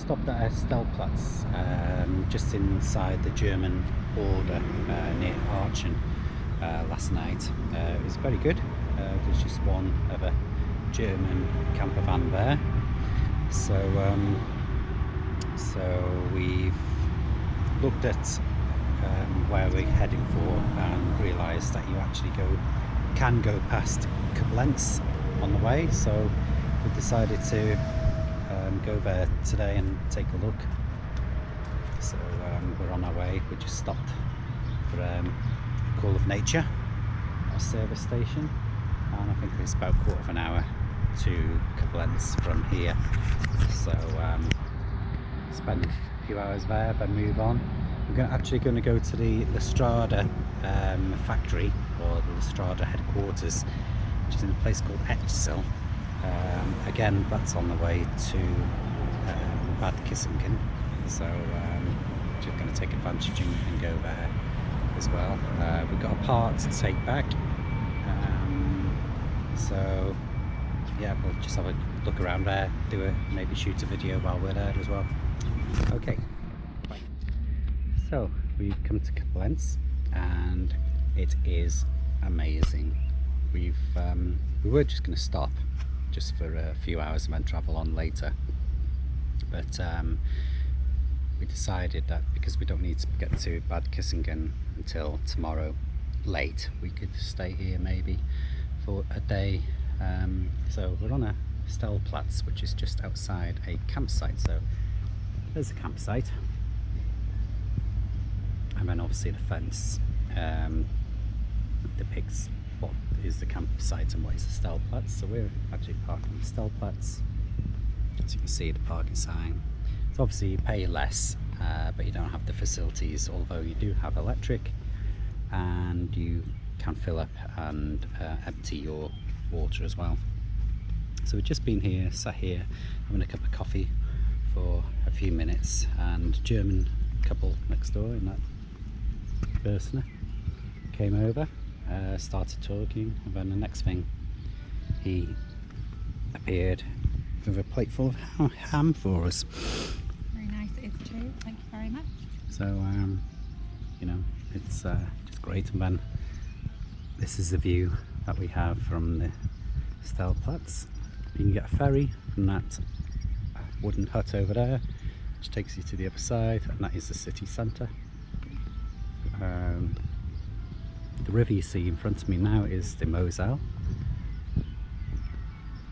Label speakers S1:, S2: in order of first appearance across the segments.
S1: stopped at Stellplatz, just inside the German border near Aachen last night. It was very good. There's just one other German campervan there. So we've looked at where we're heading for and realised that you actually can go past Koblenz on the way. So we decided to go there today and take a look. So we're on our way. We just stopped for a call of nature, our service station, and I think it's about a quarter of an hour to Koblenz from here. So spend a few hours there, then move on. We're actually going to go to the Strada factory, or the Strada headquarters, which is in a place called Etzel. Again, that's on the way to Bad Kissingen, so just going to take advantage and go there as well. We've got a part to take back, so yeah, we'll just have a look around there, maybe shoot a video while we're there as well. Okay, bye. So we've come to Koblenz and it is amazing. We were just going to stop just for a few hours and then travel on later, but we decided that because we don't need to get to Bad Kissingen until tomorrow late, we could stay here maybe for a day. So we're on a Stellplatz, which is just outside a campsite. So there's a campsite, and then obviously the fence depicts what is the campsite and what is the Stellplatz. So we're actually parking on the Stellplatz. As you can see, the parking sign. So obviously you pay less, but you don't have the facilities, although you do have electric, and you can fill up and empty your water as well. So we've just been here, sat here, having a cup of coffee for a few minutes, and a German couple next door in that Börsner came over, started talking, and then the next thing he appeared with a plate full of ham for us.
S2: Very nice it is too, thank you very much.
S1: So you know, it's just great. And then this is the view that we have from the Stellplatz. You can get a ferry from that wooden hut over there, which takes you to the other side, and that is the city centre. The river you see in front of me now is the Mosel,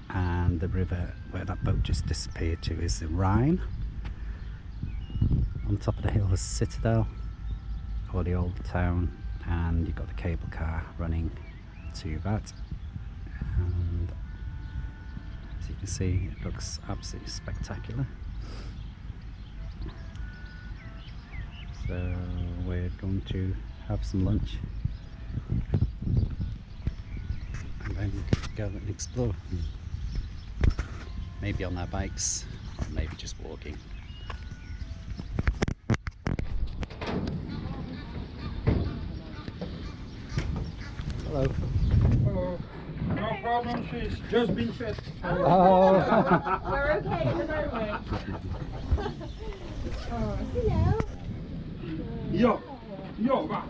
S1: and the river where that boat just disappeared to is the Rhine. On top of the hill is Citadel, or the old town, and you've got the cable car running to that. And as you can see, it looks absolutely spectacular. So we're going to have some lunch and then go and explore, maybe on our bikes or maybe just walking. Hello.
S3: Hello. No problem, she's just been fed.
S1: Oh.
S2: We're okay at the moment. Oh, hello.
S3: Yo, va.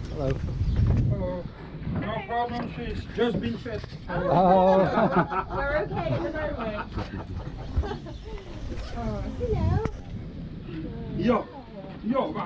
S1: Hello.
S3: Hello. No problem, she's just been fed.
S1: Oh.
S2: We're okay at the moment. Oh, hello.
S3: Yo, va.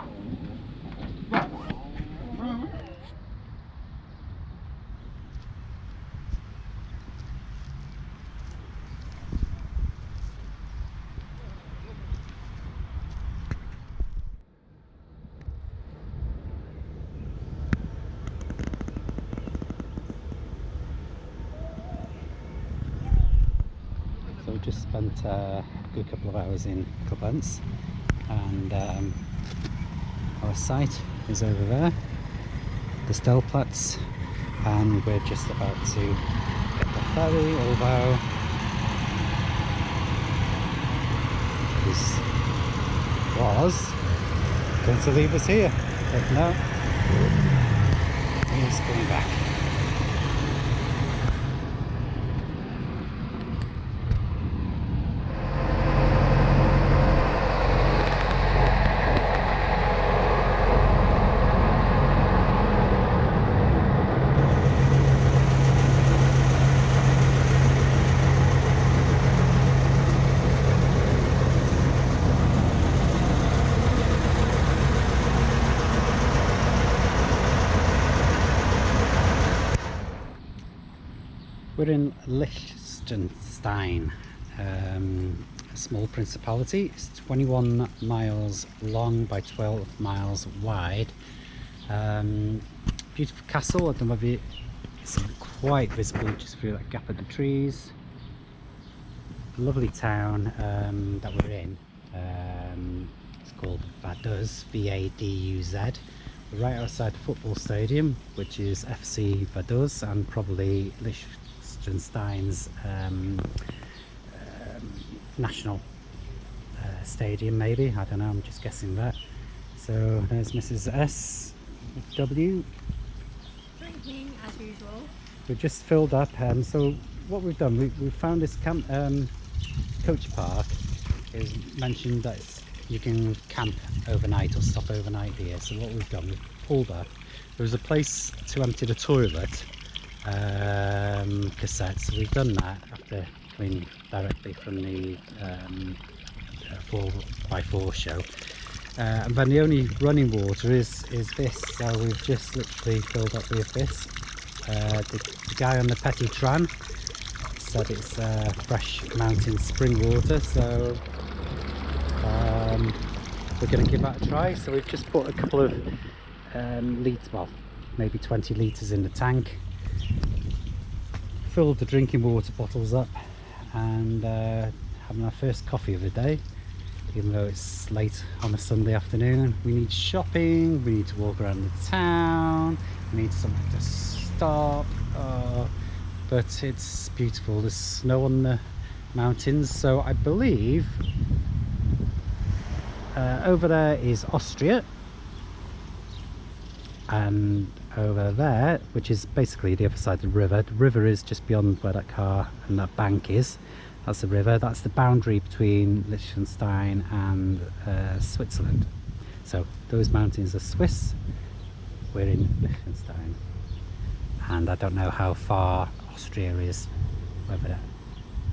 S1: So we just spent a good couple of hours in Koblenz, and our site is over there, the Stellplatz, and we're just about to get the ferry, although this was going to leave us here, but no, he's coming back. We're in Lichtenstein, a small principality. It's 21 miles long by 12 miles wide. Beautiful castle. I don't know if it's quite visible just through that gap of the trees. Lovely town that we're in. It's called Vaduz, V-A-D-U-Z. We're right outside the football stadium, which is FC Vaduz, and probably Liechtenstein's national stadium, maybe. I don't know, I'm just guessing that. So there's Mrs. S.W.
S2: Drinking as usual.
S1: We've just filled up, so what we've done, we found this coach park. Is mentioned that you can camp overnight or stop overnight here. So what we've done, we've pulled up. There was a place to empty the toilet cassette, so we've done that after coming directly from the 4x4 show. And then the only running water is this, so we've just literally filled up with this. The guy on the Petit Tran said it's fresh mountain spring water, so we're going to give that a try. So we've just put a couple of litres, well, maybe 20 litres in the tank, filled the drinking water bottles up, and having our first coffee of the day. Even though it's late on a Sunday afternoon, we need shopping, we need to walk around the town, we need something to stop. But it's beautiful. There's snow on the mountains, so I believe over there is Austria, and over there, which is basically the other side of the river is just beyond where that car and that bank is. That's the river. That's the boundary between Liechtenstein and Switzerland. So those mountains are Swiss, we're in Liechtenstein, and I don't know how far Austria is, whether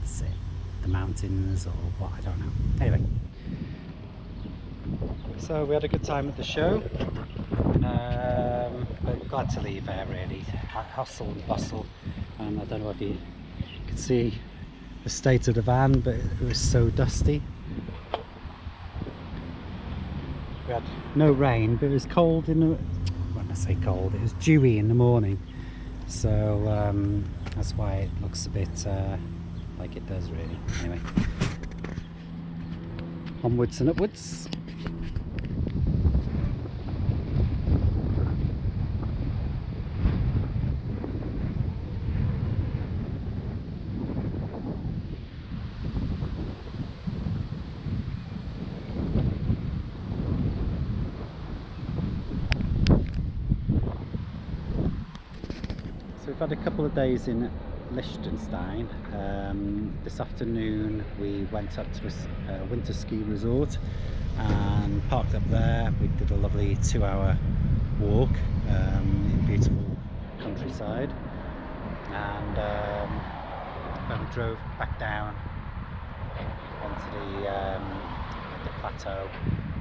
S1: that's it, the mountains or what, I don't know. Anyway, so we had a good time at the show, but glad to leave there really. Hustle and bustle, and I don't know if you can see the state of the van, but it was so dusty. We had no rain, but it was cold in the, when I say cold, it was dewy in the morning, so that's why it looks a bit like it does really. Anyway, onwards and upwards. So we've had a couple of days in Liechtenstein. This afternoon we went up to a winter ski resort and parked up there. We did a lovely 2-hour walk in beautiful countryside, and then we drove back down onto the plateau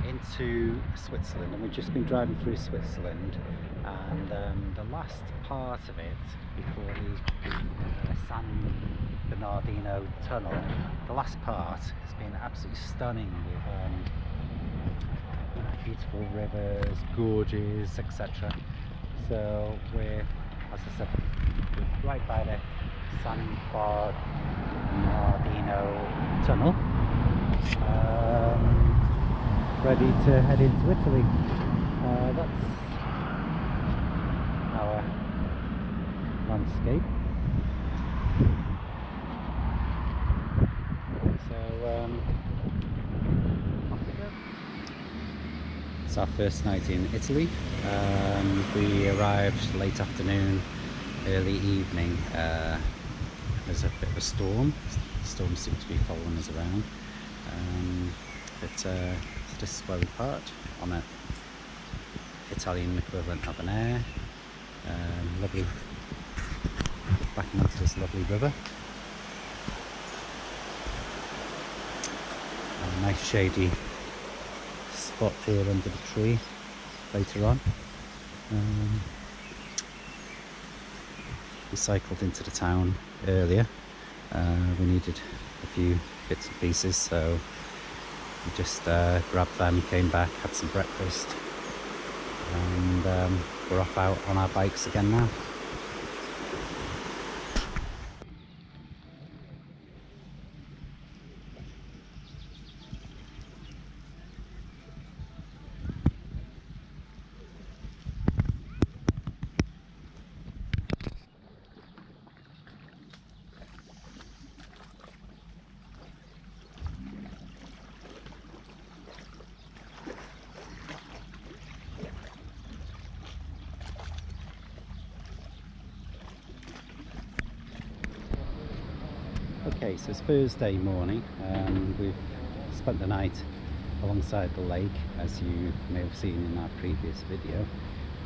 S1: into Switzerland, and we've just been driving through Switzerland, and the last part of it before the San Bernardino tunnel, the last part has been absolutely stunning with beautiful rivers, gorges, etc. So we're, as I said, we're right by the San Bernardino tunnel, ready to head into Italy. That's our landscape. So off we go. It's our first night in Italy. We arrived late afternoon, early evening. There's a bit of a storm. The storm seems to be following us around. But this is where we parked, on an Italian equivalent of an air. Lovely, backing into this lovely river. A nice shady spot here under the tree later on. we cycled into the town earlier. We needed a few bits and pieces, so we just grabbed them, came back, had some breakfast, and we're off out on our bikes again now. Okay, so it's Thursday morning. We've spent the night alongside the lake, as you may have seen in our previous video,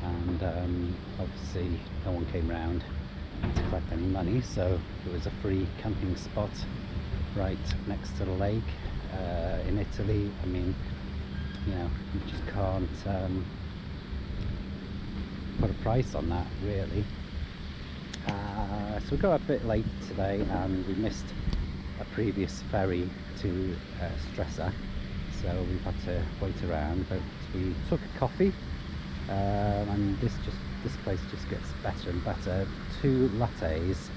S1: and obviously no one came round to collect any money, so it was a free camping spot right next to the lake. In Italy, I mean, you know, you just can't put a price on that, really. So we got a bit late today and we missed a previous ferry to Stresa, so we've had to wait around, but we took a coffee, and this place just gets better and better. 2 lattes,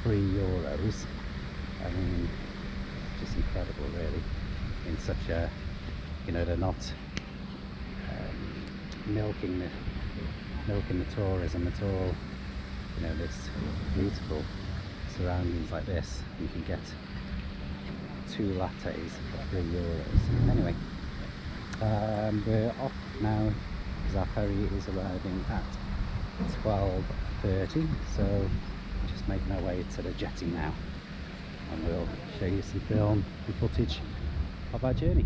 S1: €3. I mean, just incredible, really. In such a, you know, they're not milking the tourism at all. You know, there's beautiful surroundings like this. You can get 2 lattes for €3. Anyway, we're off now because our ferry is arriving at 12:30, so we're just making our way to the jetty now, and we'll show you some film and footage of our journey.